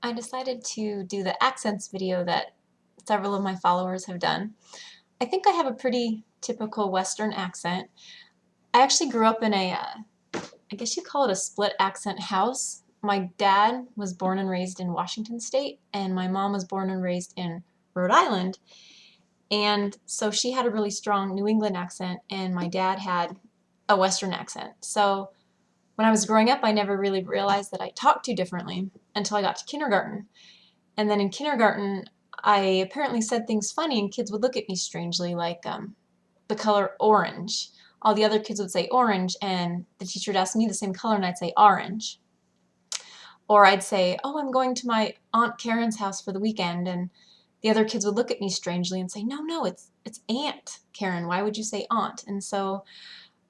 I decided to do the accents video that several of my followers have done. I think I have a pretty typical Western accent. I actually grew up in I guess you call it a split accent house. My dad was born and raised in Washington State, and my mom was born and raised in Rhode Island. And so she had a really strong New England accent, and my dad had a Western accent. So when I was growing up, I never really realized that I talked too differently until I got to kindergarten. And then in kindergarten, I apparently said things funny, and kids would look at me strangely, like the color orange. All the other kids would say orange, and the teacher would ask me the same color, and I'd say orange. Or I'd say, oh, I'm going to my Aunt Karen's house for the weekend, and the other kids would look at me strangely and say, no, no, it's Aunt Karen. Why would you say aunt? And so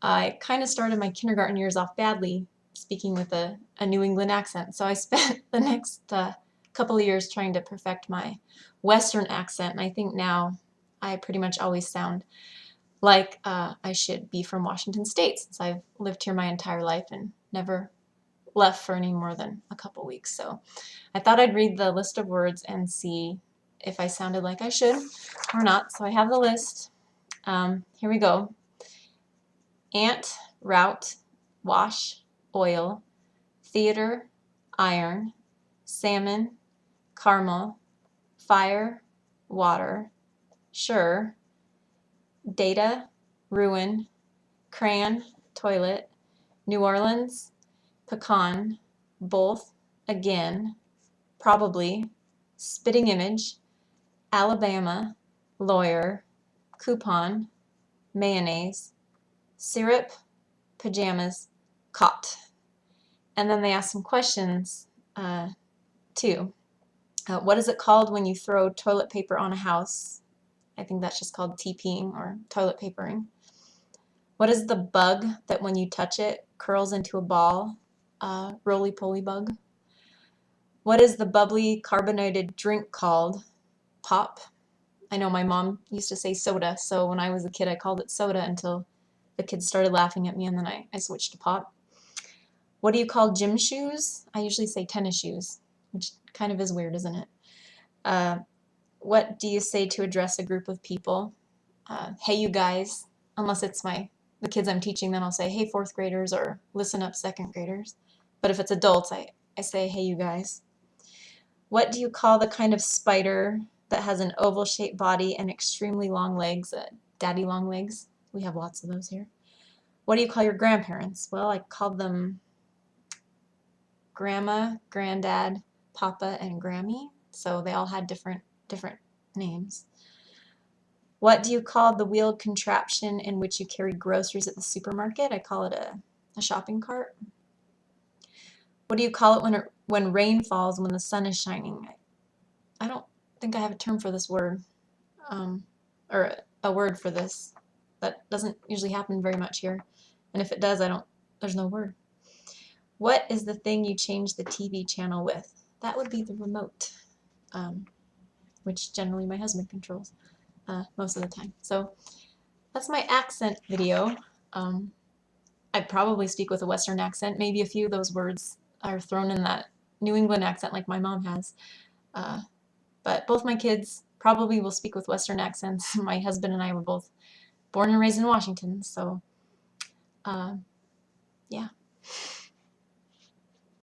I kind of started my kindergarten years off badly, speaking with a New England accent. So I spent the next couple of years trying to perfect my Western accent, and I think now I pretty much always sound like I should be from Washington State, since I've lived here my entire life and never left for any more than a couple weeks. So I thought I'd read the list of words and see if I sounded like I should or not. So I have the list. Here we go. Ant, route, wash, oil, theater, iron, salmon, caramel, fire, water, sure, data, ruin, crayon, toilet, New Orleans, pecan, both, again, probably, spitting image, Alabama, lawyer, coupon, mayonnaise, syrup, pajamas, cot. And then they ask some questions too. What is it called when you throw toilet paper on a house? I think that's just called TPing or toilet papering. What is the bug that when you touch it curls into a ball? Roly-poly bug. What is the bubbly carbonated drink called? Pop. I know my mom used to say soda, so when I was a kid I called it soda until the kids started laughing at me, and then I switched to pop. What do you call gym shoes? I usually say tennis shoes, which kind of is weird, isn't it? What do you say to address a group of people? Hey, you guys. Unless it's the kids I'm teaching, then I'll say, hey, fourth graders, or listen up, second graders. But if it's adults, I say, hey, you guys. What do you call the kind of spider that has an oval-shaped body and extremely long legs? Daddy long legs. We have lots of those here. What do you call your grandparents? Well, I called them Grandma, Granddad, Papa, and Grammy. So they all had different names. What do you call the wheeled contraption in which you carry groceries at the supermarket? I call it a shopping cart. What do you call it when rain falls when the sun is shining? I don't think I have a term for this word, or a word for this. That doesn't usually happen very much here. And if it does, there's no word. What is the thing you change the TV channel with? That would be the remote, which generally my husband controls most of the time. So that's my accent video. I'd probably speak with a Western accent. Maybe a few of those words are thrown in that New England accent like my mom has. But both my kids probably will speak with Western accents. My husband and I were both born and raised in Washington, so yeah.